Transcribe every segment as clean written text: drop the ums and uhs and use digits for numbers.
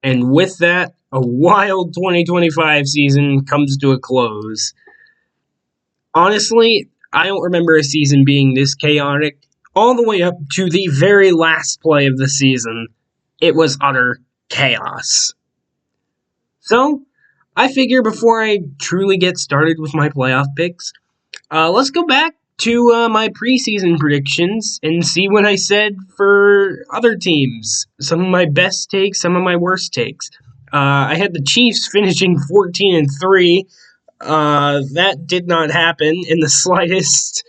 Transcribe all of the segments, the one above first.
And with that, a wild 2025 season comes to a close. Honestly, I don't remember a season being this chaotic. All the way up to the very last play of the season, it was utter chaos. So, I figure before I truly get started with my playoff picks, let's go back to my preseason predictions and see what I said for other teams. Some of my best takes, some of my worst takes. I had the Chiefs finishing 14-3. That did not happen in the slightest.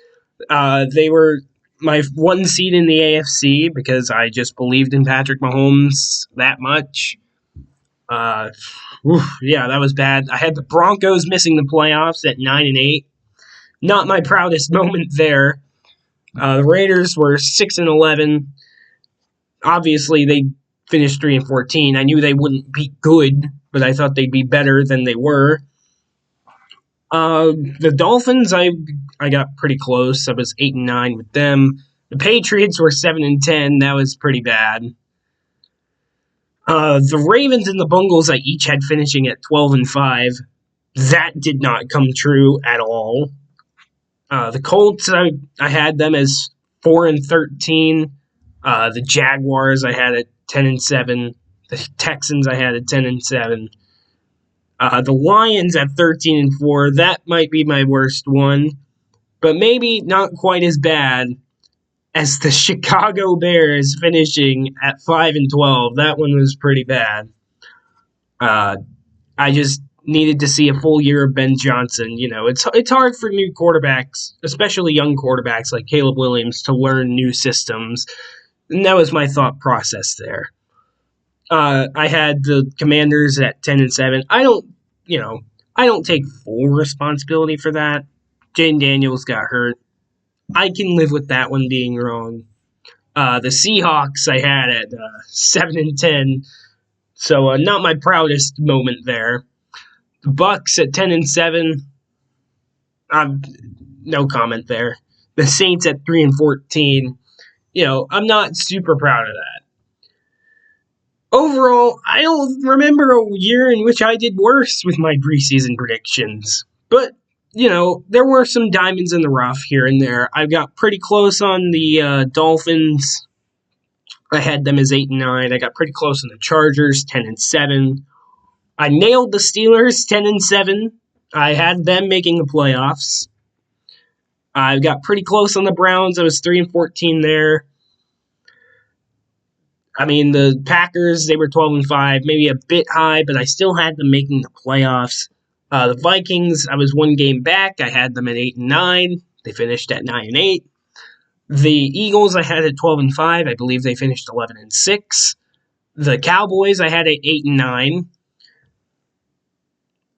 They were my one seed in the AFC because I just believed in Patrick Mahomes that much. Yeah, that was bad. I had the Broncos missing the playoffs at 9-8. Not my proudest moment there. The Raiders were 6-11. Obviously, they finished 3-14. I knew they wouldn't be good, but I thought they'd be better than they were. The Dolphins, I got pretty close. I was 8-9 with them. The Patriots were 7-10. That was pretty bad. The Ravens and the Bengals, I each had finishing at 12-5. That did not come true at all. The Colts, I had them as 4-13. The Jaguars, I had at 10-7. The Texans, I had at 10-7. The Lions at 13-4. That might be my worst one, but maybe not quite as bad as the Chicago Bears finishing at 5-12. That one was pretty bad. I just needed to see a full year of Ben Johnson. You know, it's hard for new quarterbacks, especially young quarterbacks like Caleb Williams, to learn new systems. And that was my thought process there. I had the Commanders at 10-7. I don't take full responsibility for that. Jane Daniels got hurt. I can live with that one being wrong. The Seahawks I had at 7-10, so not my proudest moment there. The Bucks at 10-7. No comment there. The Saints at 3-14. You know, I'm not super proud of that. Overall, I don't remember a year in which I did worse with my preseason predictions. But, you know, there were some diamonds in the rough here and there. I got pretty close on the Dolphins. I had them as 8-9. I got pretty close on the Chargers, 10-7. I nailed the Steelers, 10-7. I had them making the playoffs. I got pretty close on the Browns. I was 3-14 there. I mean, the Packers, they were 12-5, maybe a bit high, but I still had them making the playoffs. The Vikings, I was one game back. I had them at 8-9. They finished at 9-8. The Eagles, I had at 12-5. I believe they finished 11-6. The Cowboys, I had at 8-9.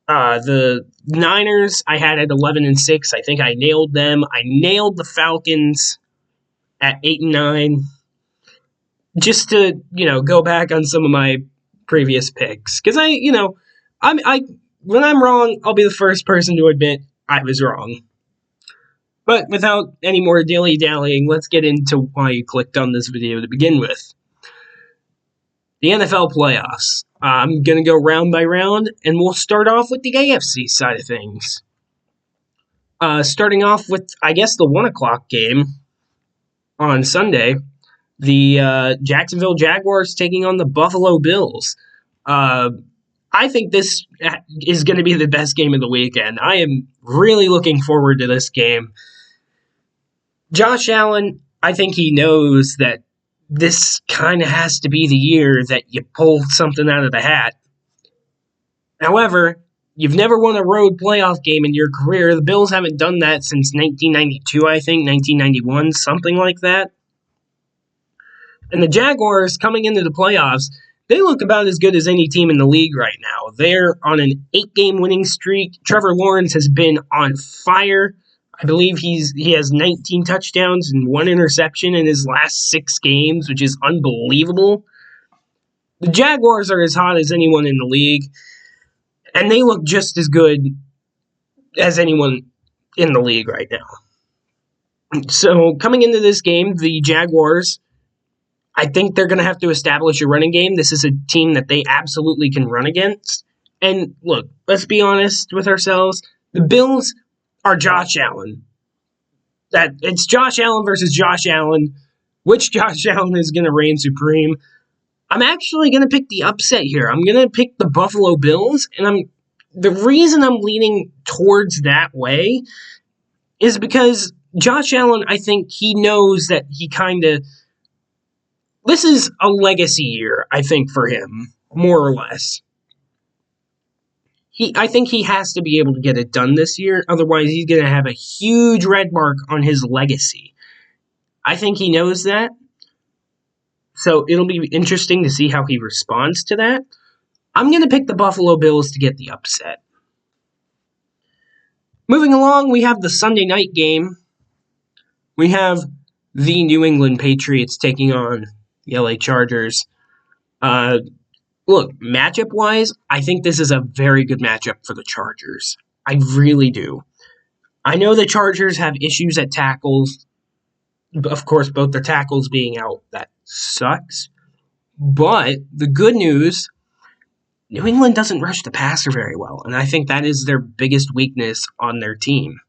The Niners, I had at 11-6. I think I nailed them. I nailed the Falcons at 8-9. Just to, go back on some of my previous picks. Because when I'm wrong, I'll be the first person to admit I was wrong. But without any more dilly-dallying, let's get into why you clicked on this video to begin with. The NFL playoffs. I'm going to go round by round, and we'll start off with the AFC side of things. Starting off with, I guess, the 1 o'clock game on Sunday. The Jacksonville Jaguars taking on the Buffalo Bills. I think this is going to be the best game of the weekend. I am really looking forward to this game. Josh Allen, I think he knows that this kind of has to be the year that you pull something out of the hat. However, you've never won a road playoff game in your career. The Bills haven't done that since 1992, I think, 1991, something like that. And the Jaguars, coming into the playoffs, they look about as good as any team in the league right now. They're on an 8-game winning streak. Trevor Lawrence has been on fire. I believe he has 19 touchdowns and 1 interception in his last 6 games, which is unbelievable. The Jaguars are as hot as anyone in the league, and they look just as good as anyone in the league right now. So, coming into this game, the Jaguars, I think they're going to have to establish a running game. This is a team that they absolutely can run against. And look, let's be honest with ourselves. The Bills are Josh Allen. That it's Josh Allen versus Josh Allen. Which Josh Allen is going to reign supreme? I'm actually going to pick the upset here. I'm going to pick the Buffalo Bills, and the reason I'm leaning towards that way is because Josh Allen, I think he knows that this is a legacy year, I think, for him, more or less. I think he has to be able to get it done this year, otherwise he's going to have a huge red mark on his legacy. I think he knows that. So it'll be interesting to see how he responds to that. I'm going to pick the Buffalo Bills to get the upset. Moving along, we have the Sunday night game. We have the New England Patriots taking on the LA Chargers. Look, matchup-wise, I think this is a very good matchup for the Chargers. I really do. I know the Chargers have issues at tackles. Of course, both their tackles being out, that sucks. But the good news, New England doesn't rush the passer very well, and I think that is their biggest weakness on their team.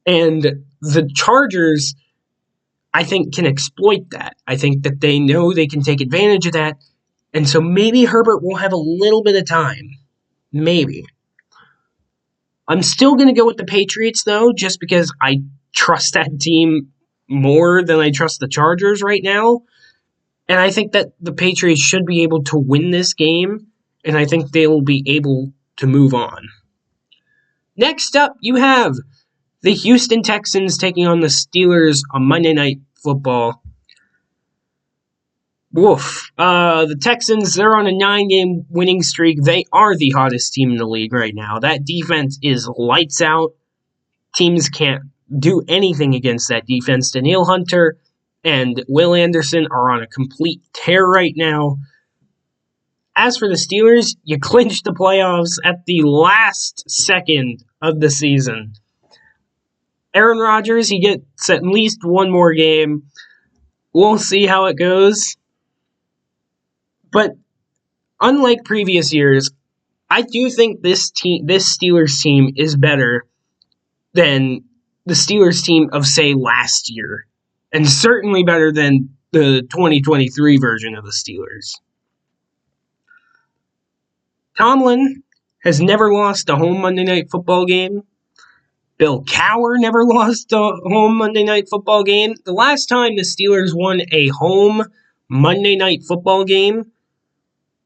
And the Chargers, I think, can exploit that. I think that they know they can take advantage of that, and so maybe Herbert will have a little bit of time. Maybe. I'm still going to go with the Patriots, though, just because I trust that team more than I trust the Chargers right now. And I think that the Patriots should be able to win this game, and I think they will be able to move on. Next up, you have the Houston Texans taking on the Steelers on Monday Night Football. Woof. The Texans, they're on a 9-game winning streak. They are the hottest team in the league right now. That defense is lights out. Teams can't do anything against that defense. Danielle Hunter and Will Anderson are on a complete tear right now. As for the Steelers, you clinched the playoffs at the last second of the season. Aaron Rodgers, he gets at least one more game. We'll see how it goes. But unlike previous years, I do think this Steelers team is better than the Steelers team of, say, last year. And certainly better than the 2023 version of the Steelers. Tomlin has never lost a home Monday Night Football game. Bill Cowher never lost a home Monday Night Football game. The last time the Steelers won a home Monday Night Football game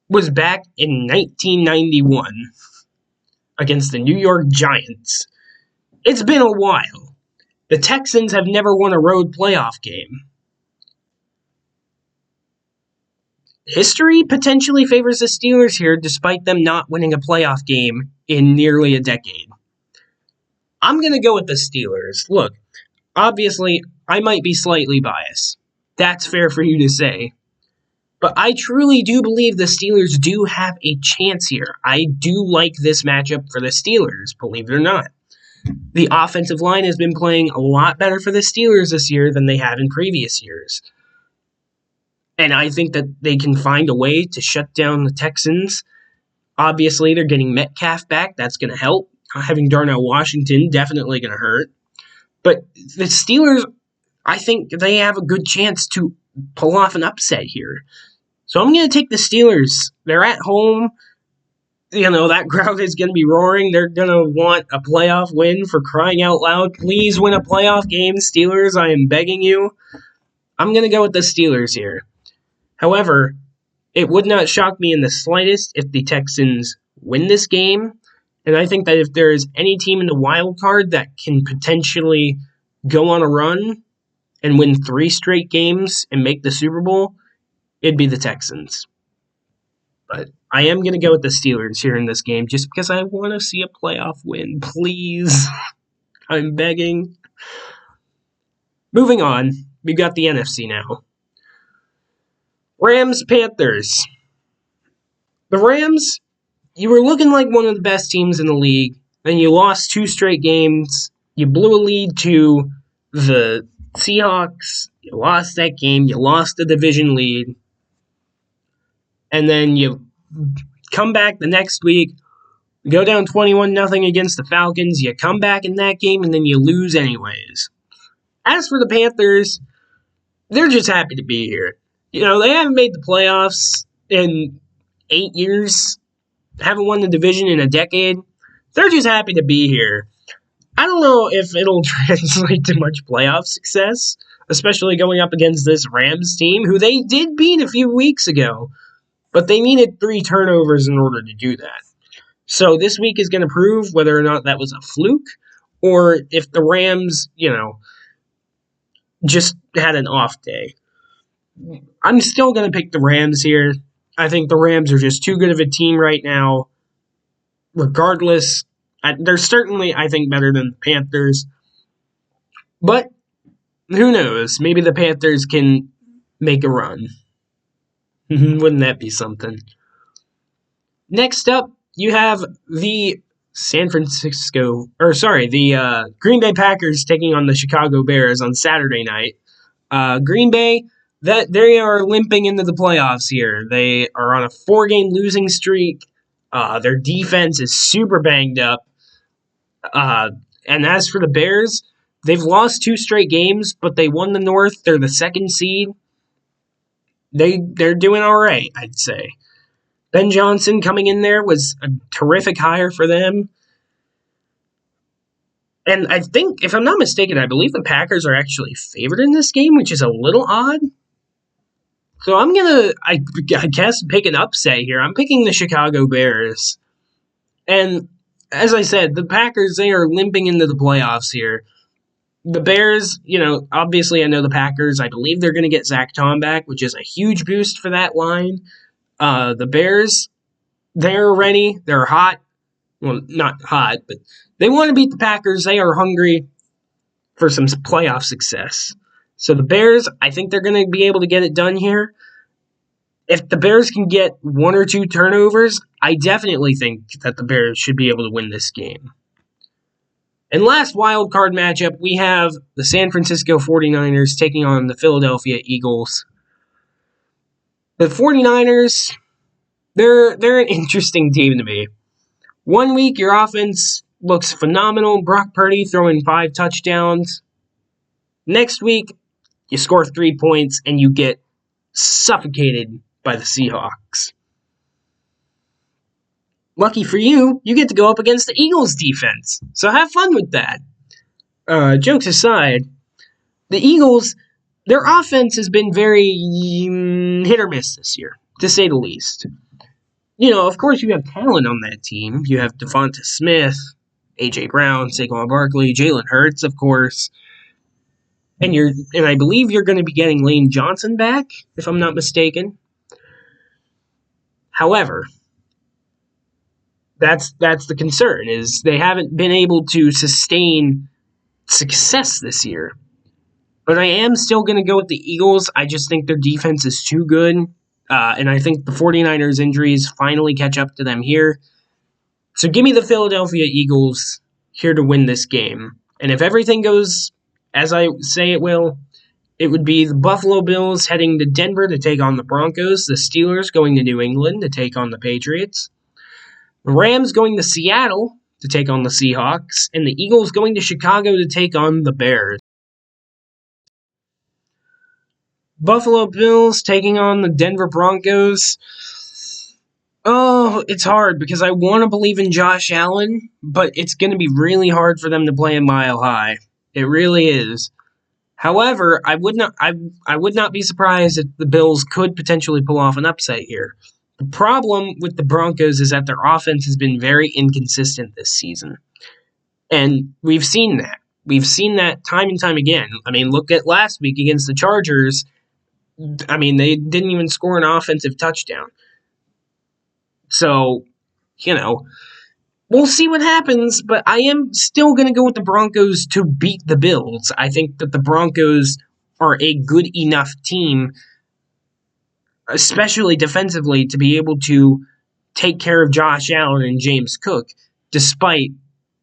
was back in 1991 against the New York Giants. It's been a while. The Texans have never won a road playoff game. History potentially favors the Steelers here, despite them not winning a playoff game in nearly a decade. I'm going to go with the Steelers. Look, obviously, I might be slightly biased. That's fair for you to say. But I truly do believe the Steelers do have a chance here. I do like this matchup for the Steelers, believe it or not. The offensive line has been playing a lot better for the Steelers this year than they have in previous years. And I think that they can find a way to shut down the Texans. Obviously, they're getting Metcalf back. That's going to help. Having Darnell Washington definitely going to hurt. But the Steelers, I think they have a good chance to pull off an upset here. So I'm going to take the Steelers. They're at home. You know, that crowd is going to be roaring. They're going to want a playoff win, for crying out loud. Please win a playoff game, Steelers. I am begging you. I'm going to go with the Steelers here. However, it would not shock me in the slightest if the Texans win this game. And I think that if there is any team in the wild card that can potentially go on a run and win 3 straight games and make the Super Bowl, it'd be the Texans. But I am going to go with the Steelers here in this game just because I want to see a playoff win. Please. I'm begging. Moving on, we've got the NFC now. Rams-Panthers. The Rams, you were looking like one of the best teams in the league. Then you lost 2 straight games. You blew a lead to the Seahawks. You lost that game. You lost the division lead. And then you come back the next week, go down 21-0 against the Falcons. You come back in that game, and then you lose anyways. As for the Panthers, they're just happy to be here. You know, they haven't made the playoffs in 8 years, haven't won the division in a decade. They're just happy to be here. I don't know if it'll translate to much playoff success, especially going up against this Rams team, who they did beat a few weeks ago, but they needed 3 turnovers in order to do that. So this week is going to prove whether or not that was a fluke, or if the Rams, just had an off day. I'm still going to pick the Rams here. I think the Rams are just too good of a team right now. Regardless, they're certainly, I think, better than the Panthers. But who knows? Maybe the Panthers can make a run. Wouldn't that be something? Next up, you have the Green Bay Packers taking on the Chicago Bears on Saturday night. Green Bay, they are limping into the playoffs here. They are on a 4-game losing streak. Their defense is super banged up. And as for the Bears, they've lost 2 straight games, but they won the North. They're the 2nd seed. They're doing all right, I'd say. Ben Johnson coming in there was a terrific hire for them. And I think, if I'm not mistaken, I believe the Packers are actually favored in this game, which is a little odd. So I'm going to, I guess, pick an upset here. I'm picking the Chicago Bears. And as I said, the Packers, they are limping into the playoffs here. The Bears, obviously I know the Packers. I believe they're going to get Zach Tom back, which is a huge boost for that line. The Bears, they're ready. They're hot. Well, not hot, but they want to beat the Packers. They are hungry for some playoff success. So the Bears, I think they're going to be able to get it done here. If the Bears can get 1 or 2 turnovers, I definitely think that the Bears should be able to win this game. And last wild card matchup, we have the San Francisco 49ers taking on the Philadelphia Eagles. The 49ers, they're an interesting team to me. 1 week, your offense looks phenomenal. Brock Purdy throwing 5 touchdowns. Next week, you score 3 points and you get suffocated by the Seahawks. Lucky for you, you get to go up against the Eagles defense. So have fun with that. Jokes aside, the Eagles, their offense has been very hit or miss this year, to say the least. Of course, you have talent on that team. You have Devonta Smith, A.J. Brown, Saquon Barkley, Jalen Hurts, of course. And I believe you're going to be getting Lane Johnson back, if I'm not mistaken. However, that's the concern, is they haven't been able to sustain success this year. But I am still going to go with the Eagles. I just think their defense is too good. And I think the 49ers injuries finally catch up to them here. So give me the Philadelphia Eagles here to win this game. And if everything goes as I say it will, it would be the Buffalo Bills heading to Denver to take on the Broncos, the Steelers going to New England to take on the Patriots, the Rams going to Seattle to take on the Seahawks, and the Eagles going to Chicago to take on the Bears. Buffalo Bills taking on the Denver Broncos. Oh, it's hard because I want to believe in Josh Allen, but it's going to be really hard for them to play a mile high. It really is. However, I would not be surprised if the Bills could potentially pull off an upset here. The problem with the Broncos is that their offense has been very inconsistent this season. And we've seen that. We've seen that time and time again. I mean, look at last week against the Chargers. I mean, they didn't even score an offensive touchdown. So, we'll see what happens, but I am still going to go with the Broncos to beat the Bills. I think that the Broncos are a good enough team, especially defensively, to be able to take care of Josh Allen and James Cook, despite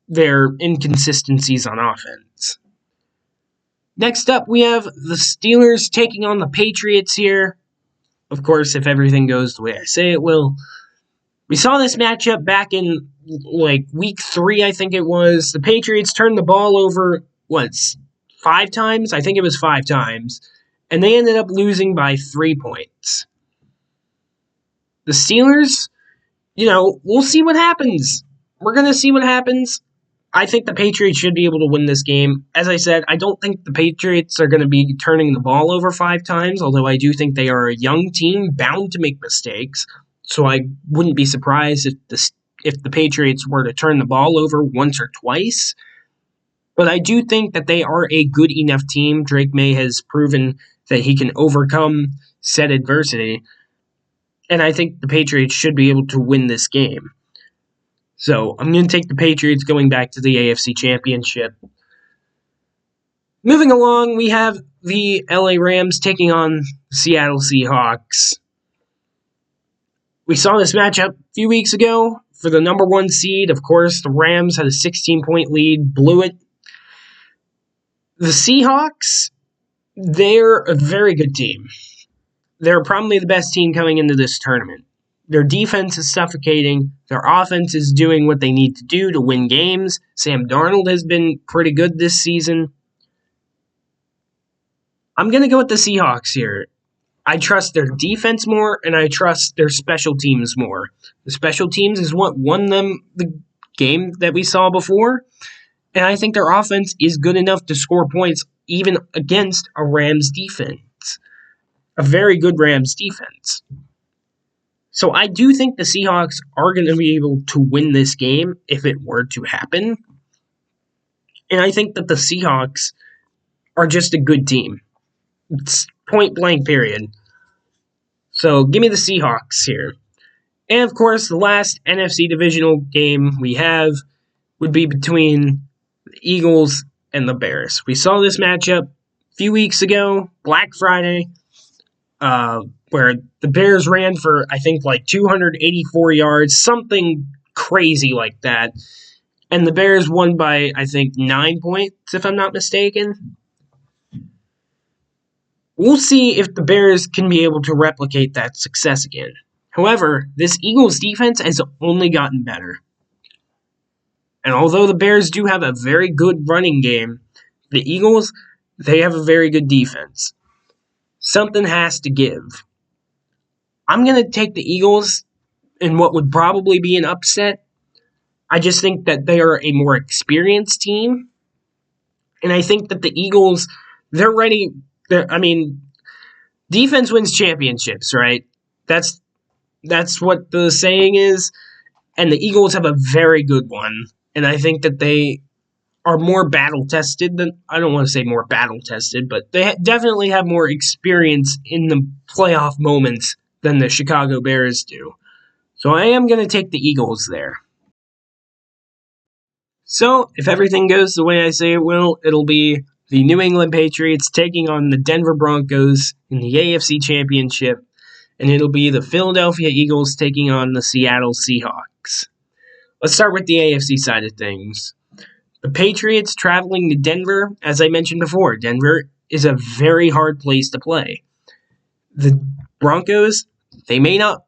their inconsistencies on offense. Next up, we have the Steelers taking on the Patriots here. Of course, if everything goes the way I say it will. We saw this matchup back in week 3, I think it was. The Patriots turned the ball over, 5 times? I think it was 5 times. And they ended up losing by 3 points. The Steelers, we'll see what happens. We're going to see what happens. I think the Patriots should be able to win this game. As I said, I don't think the Patriots are going to be turning the ball over 5 times, although I do think they are a young team bound to make mistakes. So I wouldn't be surprised if the Patriots were to turn the ball over once or twice. But I do think that they are a good enough team. Drake May has proven that he can overcome said adversity. And I think the Patriots should be able to win this game. So I'm going to take the Patriots going back to the AFC Championship. Moving along, we have the LA Rams taking on the Seattle Seahawks. We saw this matchup a few weeks ago for the number 1 seed. Of course, the Rams had a 16-point lead, blew it. The Seahawks, they're a very good team. They're probably the best team coming into this tournament. Their defense is suffocating. Their offense is doing what they need to do to win games. Sam Darnold has been pretty good this season. I'm going to go with the Seahawks here. I trust their defense more, and I trust their special teams more. The special teams is what won them the game that we saw before, and I think their offense is good enough to score points even against a Rams defense. A very good Rams defense. So I do think the Seahawks are going to be able to win this game if it were to happen. And I think that the Seahawks are just a good team. It's point blank, period. So give me the Seahawks here. And of course, the last NFC divisional game we have would be between the Eagles and the Bears. We saw this matchup a few weeks ago, Black Friday, where the Bears ran for, I think, 284 yards, something crazy like that. And the Bears won by, I think, 9 points, if I'm not mistaken. We'll see if the Bears can be able to replicate that success again. However, this Eagles defense has only gotten better. And although the Bears do have a very good running game, the Eagles, they have a very good defense. Something has to give. I'm going to take the Eagles in what would probably be an upset. I just think that they are a more experienced team. And I think that the Eagles, they're ready. Defense wins championships, right? That's what the saying is. And the Eagles have a very good one. And I think that they are more battle-tested than, I don't want to say more battle-tested, but they definitely have more experience in the playoff moments than the Chicago Bears do. So I am going to take the Eagles there. So, if everything goes the way I say it will, it'll be the New England Patriots taking on the Denver Broncos in the AFC Championship, and it'll be the Philadelphia Eagles taking on the Seattle Seahawks. Let's start with the AFC side of things. The Patriots traveling to Denver, as I mentioned before, Denver is a very hard place to play. The Broncos, they may not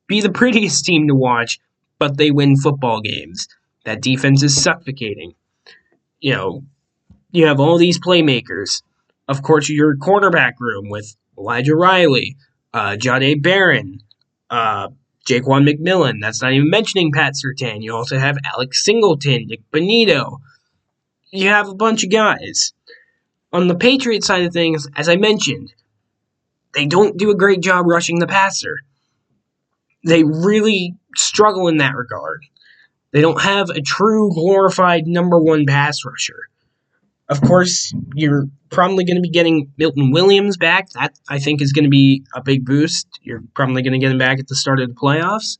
be the prettiest team to watch, but they win football games. That defense is suffocating. You have all these playmakers. Of course, your cornerback room with Elijah Riley, Jahdae Barron, Jaquan McMillan. That's not even mentioning Pat Surtain. You also have Alex Singleton, Nick Bonito. You have a bunch of guys. On the Patriots side of things, as I mentioned, they don't do a great job rushing the passer. They really struggle in that regard. They don't have a true glorified number 1 pass rusher. Of course, you're probably going to be getting Milton Williams back. That, I think, is going to be a big boost. You're probably going to get him back at the start of the playoffs.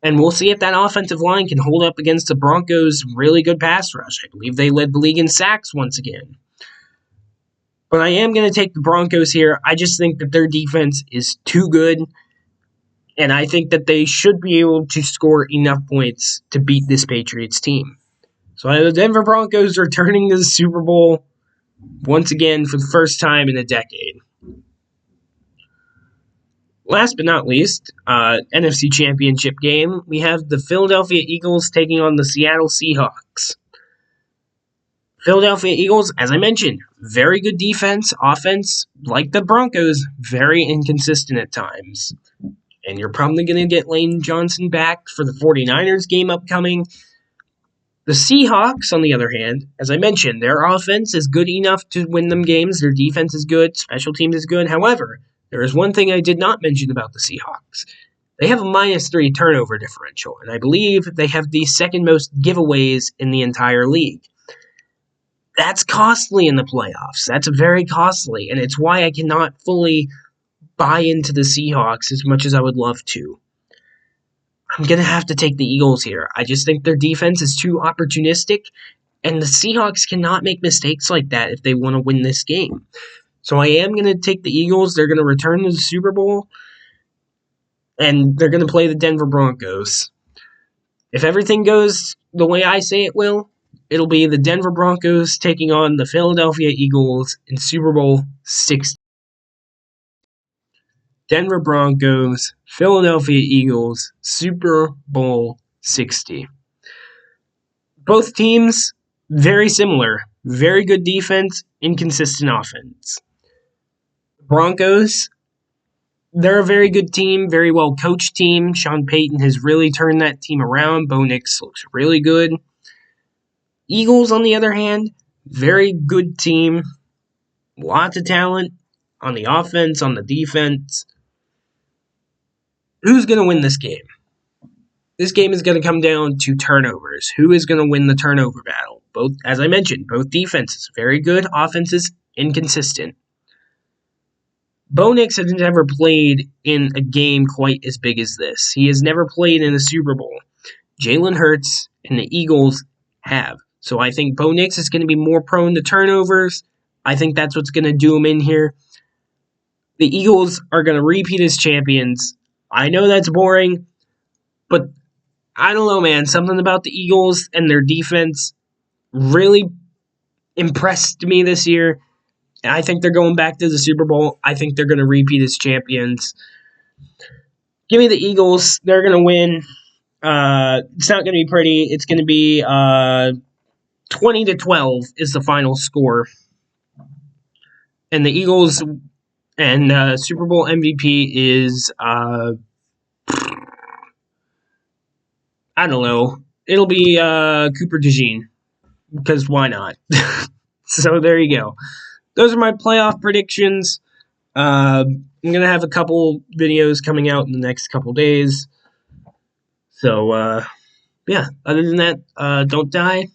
And we'll see if that offensive line can hold up against the Broncos' really good pass rush. I believe they led the league in sacks once again. But I am going to take the Broncos here. I just think that their defense is too good. And I think that they should be able to score enough points to beat this Patriots team. So the Denver Broncos returning to the Super Bowl. once again for the first time in a decade. Last but not least, NFC Championship game, we have the Philadelphia Eagles taking on the Seattle Seahawks. Philadelphia Eagles, as I mentioned, very good defense, offense, like the Broncos, very inconsistent at times. And you're probably going to get Lane Johnson back for the 49ers game upcoming. The Seahawks, on the other hand, as I mentioned, their offense is good enough to win them games. Their defense is good. Special teams is good. However, there is one thing I did not mention about the Seahawks. They have a -3 turnover differential, and I believe they have the second most giveaways in the entire league. That's costly in the playoffs. That's very costly, and it's why I cannot fully buy into the Seahawks as much as I would love to. I'm going to have to take the Eagles here. I just think their defense is too opportunistic, and the Seahawks cannot make mistakes like that if they want to win this game. So I am going to take the Eagles. They're going to return to the Super Bowl, and they're going to play the Denver Broncos. If everything goes the way I say it will, it'll be the Denver Broncos taking on the Philadelphia Eagles in Super Bowl 60. Denver Broncos, Philadelphia Eagles, Super Bowl 60. Both teams, very similar. Very good defense, inconsistent offense. Broncos, they're a very good team, very well coached team. Sean Payton has really turned that team around. Bo Nix looks really good. Eagles, on the other hand, very good team. Lots of talent on the offense, on the defense. Who's going to win this game? This game is going to come down to turnovers. Who is going to win the turnover battle? Both, as I mentioned, both defenses very good, offenses inconsistent. Bo Nix has never played in a game quite as big as this. He has never played in a Super Bowl. Jalen Hurts and the Eagles have. So I think Bo Nix is going to be more prone to turnovers. I think that's what's going to do him in here. The Eagles are going to repeat as champions. I know that's boring, but I don't know, man. Something about the Eagles and their defense really impressed me this year. And I think they're going back to the Super Bowl. I think they're going to repeat as champions. Give me the Eagles. They're going to win. It's not going to be pretty. It's going to be 20-12 is the final score. And the Eagles and Super Bowl MVP is, I don't know. It'll be Cooper DeJean. Because why not? So there you go. Those are my playoff predictions. I'm going to have a couple videos coming out in the next couple days. So, yeah, other than that, don't die.